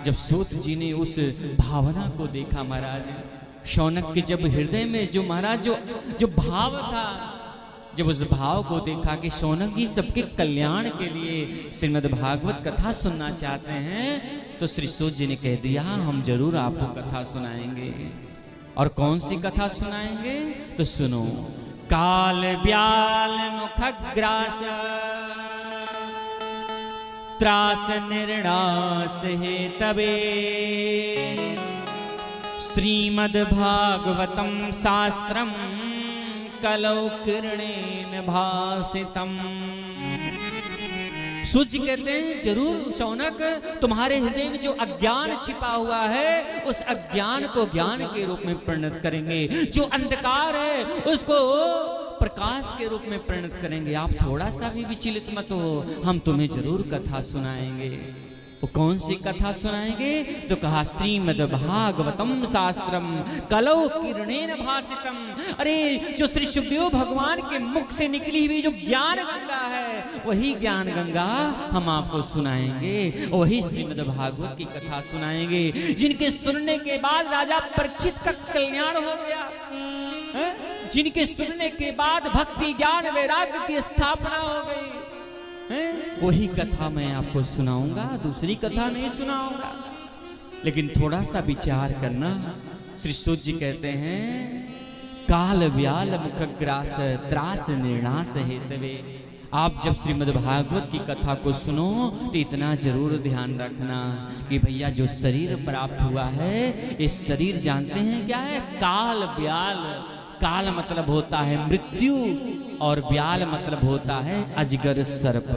जब सूत जी ने उस भावना को देखा महाराज, शौनक के जब हृदय में जो महाराज जो भाव था, जब उस भाव को देखा कि शौनक जी सबके कल्याण के लिए श्रीमद् भागवत कथा सुनना चाहते हैं, तो श्री सूत जी ने कह दिया हम जरूर आपको कथा सुनाएंगे। और कौन सी कथा सुनाएंगे? तो सुनो। काल ब्याल मुखग्रास त्रास निर्णास हे तबे, श्रीमद् भागवतम शास्त्रम कलौ किरणेन भासितम। सूत जी कहते हैं जरूर शौनक, तुम्हारे हृदय में जो अज्ञान छिपा हुआ है उस अज्ञान को ज्ञान के रूप में परिणत करेंगे, जो अंधकार है उसको प्रकाश के रूप में परिणत करेंगे। आप थोड़ा सा भी विचलित मत हो, हम तुम्हें जरूर कथा सुनाएंगे। वो कौन सी कथा सुनाएंगे? तो कहा श्रीमद् भागवतम शास्त्रम कलौ किरणेन भासितम। अरे जो श्री सुखदेव भगवान के मुख से निकली हुई जो ज्ञान गंगा है, वही ज्ञान गंगा हम आपको सुनाएंगे, वही श्रीमद् भागवत की कथा सुनाएंगे, जिनके सुनने के बाद राजा परीक्षित का कल्याण हो गया है? जिनके सुनने के बाद भक्ति ज्ञान वैराग्य की स्थापना हो गई, वही कथा मैं आपको सुनाऊंगा, दूसरी कथा नहीं सुनाऊंगा। लेकिन थोड़ा सा विचार करना। श्री सूत जी कहते हैं काल व्याल मुखग्रास त्रास निर्णास हेतवे। आप जब श्रीमद् भागवत की कथा को सुनो तो इतना जरूर ध्यान रखना कि भैया जो शरीर प्राप्त हुआ है, इस शरीर जानते हैं क्या है? काल व्याल। काल मतलब होता है मृत्यु और व्याल मतलब होता है अजगर सर्प।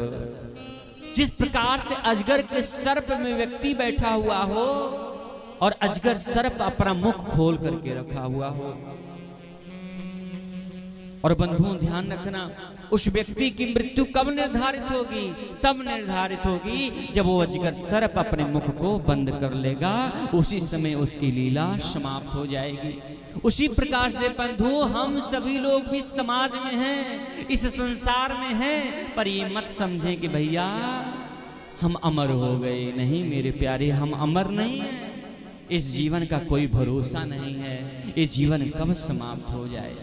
जिस प्रकार से अजगर के सर्प में व्यक्ति बैठा हुआ हो और अजगर सर्प अपना मुख खोल करके रखा हुआ हो। और बंधुओं ध्यान रखना, उस व्यक्ति की मृत्यु कब निर्धारित होगी? तब निर्धारित होगी जब वो अजगर सर्प अपने मुख को बंद कर लेगा, उसी समय उसकी लीला समाप्त हो जाएगी। उसी प्रकार से बंधु हम सभी लोग भी समाज में हैं, इस संसार में हैं, पर ये मत समझें कि भैया हम अमर हो गए। नहीं मेरे प्यारे, हम अमर नहीं हैं। इस जीवन का कोई भरोसा नहीं है, ये जीवन कब समाप्त हो जाए।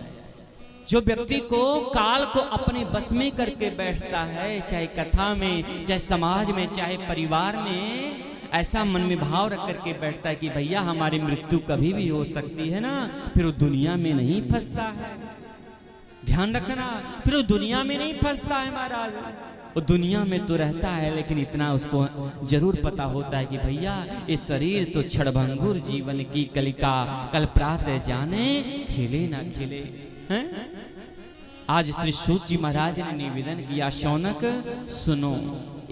जो व्यक्ति को काल को अपने बस में करके बैठता है, चाहे कथा में, चाहे समाज में, चाहे परिवार में, ऐसा मन में भाव रख करके बैठता है कि भैया हमारी मृत्यु कभी भी हो सकती है ना, फिर वो दुनिया में नहीं फंसता है। ध्यान रखना, फिर वो दुनिया में नहीं फंसता है महाराज। वो दुनिया में तो रहता है, लेकिन इतना उसको जरूर पता होता है कि भैया ये शरीर तो क्षणभंगुर जीवन की कलिका, कल प्रातः जाने खिले ना खिले हैं। आज श्री सूत जी महाराज ने निवेदन किया, शौनक सुनो।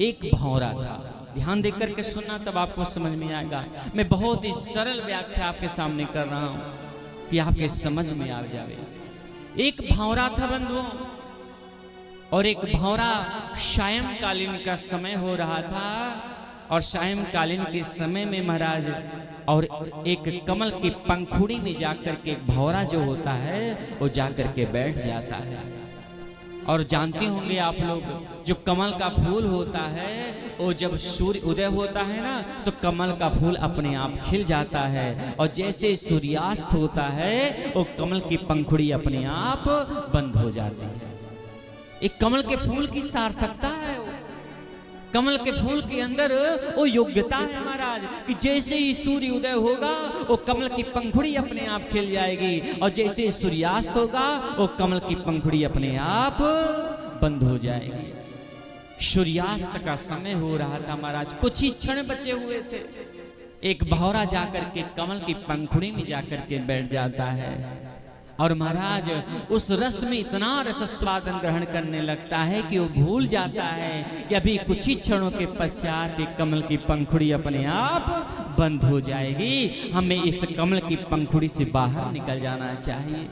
एक भौरा था, ध्यान देकर के सुनना तब आपको समझ में आएगा। मैं बहुत ही सरल व्याख्या आपके सामने कर रहा हूं कि आपके समझ में आ जाए। एक भौरा था बंधुओं, और एक भौरा सायंकालीन का समय हो रहा था, और सायंकालीन के समय में महाराज और एक कमल की पंखुड़ी में जाकर के एक भौरा जो होता है वो जाकर के बैठ जाता है। और जानते होंगे आप लोग, जो कमल का फूल होता है वो जब सूर्य उदय होता है ना, तो कमल का फूल अपने आप खिल जाता है, और जैसे सूर्यास्त होता है वो कमल की पंखुड़ी अपने आप बंद हो जाती है। एक कमल के फूल की सार्थकता है, कमल के फूल के अंदर वो योग्यता है महाराज कि जैसे ही सूर्य उदय होगा वो कमल की पंखुड़ी अपने आप खिल जाएगी, और जैसे ही सूर्यास्त होगा वो कमल की पंखुड़ी अपने आप बंद हो जाएगी। सूर्यास्त का समय हो रहा था महाराज, कुछ ही क्षण बचे हुए थे। एक भौरा जाकर के कमल की पंखुड़ी में जाकर के बैठ जाता है, और महाराज उस रस में इतना रस स्वादन ग्रहण करने लगता है कि वो भूल जाता है कि अभी कुछ ही क्षणों के पश्चात एक कमल की पंखुड़ी अपने आप बंद हो जाएगी। हमें इस कमल की पंखुड़ी से बाहर निकल जाना चाहिए।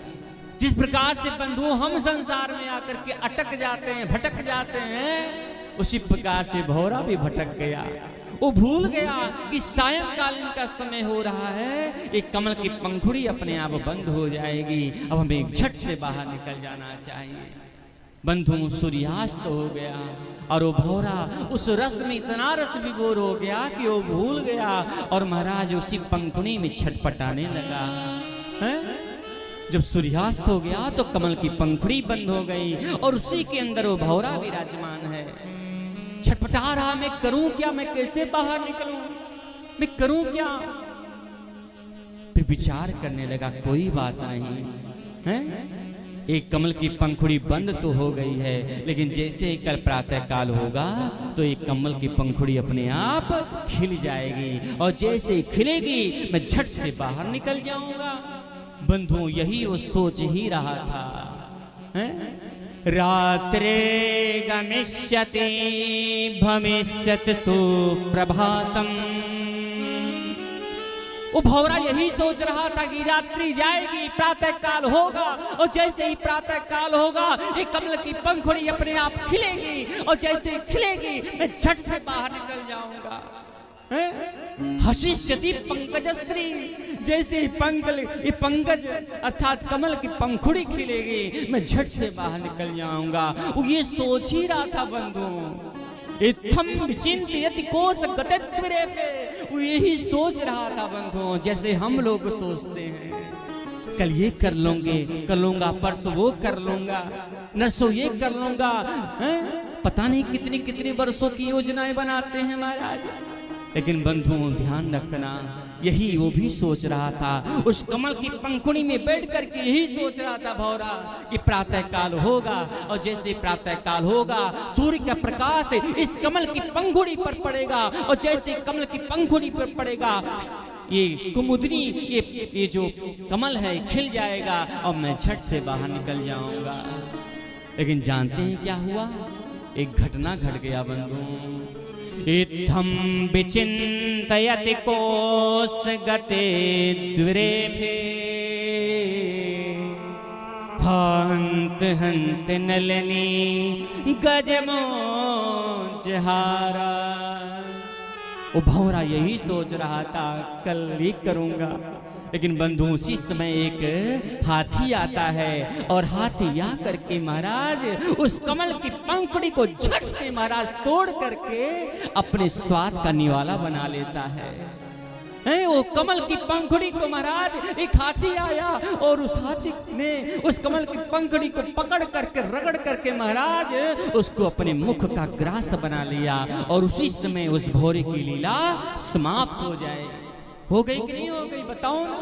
जिस प्रकार से बंधु हम संसार में आकर के अटक जाते हैं, भटक जाते हैं, उसी प्रकार से भौरा भी भटक गया। वो भूल गया कि सायंकालीन का समय हो रहा है, एक कमल की पंखुड़ी अपने आप बंद हो जाएगी, अब हमें झट से बाहर निकल जाना चाहिए। बंधु सूर्यास्त हो गया और वो भौरा उस रस में इतना रस विभोर हो गया कि वो भूल गया और महाराज उसी पंखुड़ी में छटपटाने लगा है? जब सूर्यास्त हो गया तो कमल की पंखुड़ी बंद हो गई और उसी के अंदर वो भौरा विराजमान है। छटपटा रहा, मैं करूं क्या, मैं कैसे बाहर निकलूं, मैं करूं क्या। फिर विचार करने लगा कोई बात नहीं है, एक कमल की पंखुड़ी बंद तो हो गई है, लेकिन जैसे ही कल प्रातः काल होगा तो एक कमल की पंखुड़ी अपने आप खिल जाएगी और जैसे ही खिलेगी मैं झट से बाहर निकल जाऊंगा। बंधु यही वो सोच ही रहा था। रात्रे गमिष्यति भविष्यति सुप्रभातम। वो भौरा यही सोच रहा था कि रात्रि जाएगी, प्रातः काल होगा और जैसे ही प्रातः काल होगा ये कमल की पंखुड़ी अपने आप खिलेगी और जैसे ही खिलेगी मैं झट से बाहर निकल जाऊंगा। हसिष्यति पंकजश्री, जैसे ही पंकज अर्थात कमल की पंखुड़ी खिलेगी मैं झट से बाहर निकल जाऊंगा। वो ये सोच ही रहा था बंधु। इत्थम विचिंतयति कोश गतित्वरेफे, वो यही सोच रहा था बंधु जैसे हम लोग सोचते हैं कल ये कर लूंगा, परसों वो कर लूंगा, नरसों ये कर लूंगा। पता नहीं कितनी कितनी वर्षों की योजनाएं बनाते हैं महाराज। लेकिन बंधु ध्यान रखना, यही वो भी सोच रहा था। उस कमल की पंखुड़ी में बैठ करके यही सोच रहा था भौरा कि प्रातः काल होगा और जैसे प्रातः काल होगा सूर्य का प्रकाश इस कमल की पंखुड़ी पर पड़ेगा और जैसे कमल की पंखुड़ी पर पड़ेगा ये कुमुदनी ये जो कमल है खिल जाएगा और मैं झट से बाहर निकल जाऊंगा। लेकिन जानते हैं क्या हुआ? एक घटना घट गया बंधु। इत्थम विचिंतयति कोश गते द्विरेफे, हंत हंत नलिनी गजमोचहारा। वो भौरा यही सोच रहा था कल ये करूंगा, लेकिन बंधु उसी समय एक हाथी आता है और हाथी आ करके महाराज उस कमल की पंखुड़ी को झट से महाराज तोड़ करके अपने स्वाद का निवाला बना लेता है। वो कमल की पंखुड़ी को महाराज एक हाथी आया और उस हाथी ने उस कमल की पंखुड़ी को पकड़ करके रगड़ करके महाराज उसको अपने मुख का ग्रास बना लिया और उसी समय उस भौरे की लीला समाप्त हो जाए। हो गई कि नहीं हो गई बताओ ना।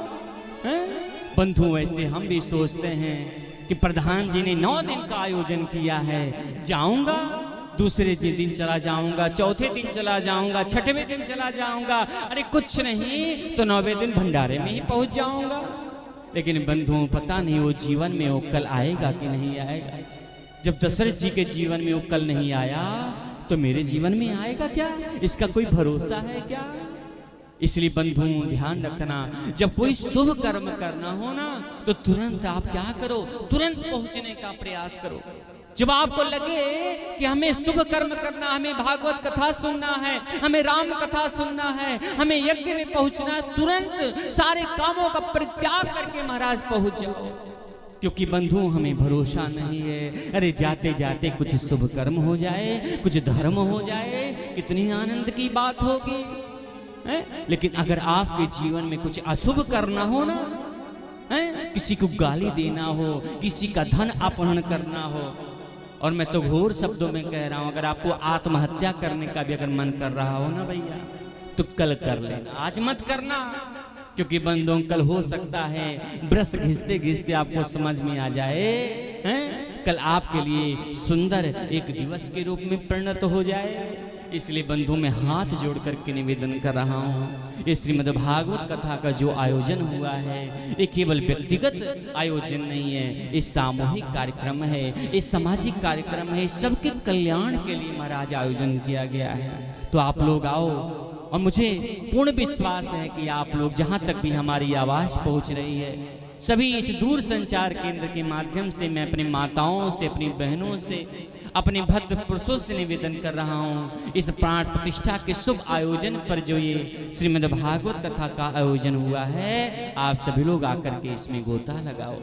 बंधु ऐसे हम भी सोचते हैं कि प्रधान जी ने 9 दिन का आयोजन किया है, जाऊंगा दूसरे दिन चला जाऊंगा, चौथे दिन चला जाऊंगा, छठवें दिन चला जाऊंगा, अरे कुछ नहीं तो 9वें दिन भंडारे में ही पहुंच जाऊंगा। लेकिन बंधु पता नहीं वो जीवन में वो कल आएगा कि नहीं आएगा। जब दशरथ जी के जीवन में वो कल नहीं आया तो मेरे जीवन में आएगा क्या? इसका कोई भरोसा है क्या? इसलिए बंधु ध्यान रखना, जब कोई शुभ कर्म करना हो ना तो तुरंत आप क्या करो, तुरंत पहुंचने का प्रयास करो। जब आपको लगे कि हमें शुभ कर्म करना, हमें भागवत कथा सुनना है, हमें राम कथा सुनना है, हमें यज्ञ में पहुंचना है, तुरंत सारे कामों का परित्याग करके महाराज पहुंच जाओ। क्योंकि बंधु हमें भरोसा नहीं है, अरे जाते जाते कुछ शुभ कर्म हो जाए, कुछ धर्म हो जाए, कितनी आनंद की बात होगी। लेकिन अगर आपके जीवन में कुछ अशुभ करना हो ना, किसी को गाली देना हो, किसी का धन अपहरण करना हो, और मैं तो घोर शब्दों में कह रहा हूं, अगर आपको आत्महत्या करने का भी अगर मन कर रहा हो ना भैया तो कल कर लेना, आज मत करना। क्योंकि बंधुओं कल हो सकता है ब्रश घिसते घिसते आपको समझ में आ जाए, कल आपके लिए सुंदर एक दिवस के रूप में परिणत हो जाए। इसलिए बंधु मैं हाथ जोड़ करके निवेदन कर रहा हूँ, ये श्रीमद् भागवत कथा का जो आयोजन हुआ है ये केवल व्यक्तिगत आयोजन नहीं है, ये सामूहिक कार्यक्रम है, ये सामाजिक कार्यक्रम है, सबके कल्याण के लिए महाराज आयोजन किया गया है। तो आप लोग आओ, और मुझे पूर्ण विश्वास है कि आप लोग जहाँ तक भी हमारी आवाज़ पहुँच रही है, सभी इस दूर संचार केंद्र के माध्यम से मैं अपनी माताओं से, अपनी बहनों से, अपने भक्त पुरुषों से निवेदन कर रहा हूँ, इस प्राण प्रतिष्ठा के शुभ आयोजन पर जो ये श्रीमद् भागवत कथा का आयोजन हुआ है, आप सभी लोग आकर के इसमें गोता लगाओ।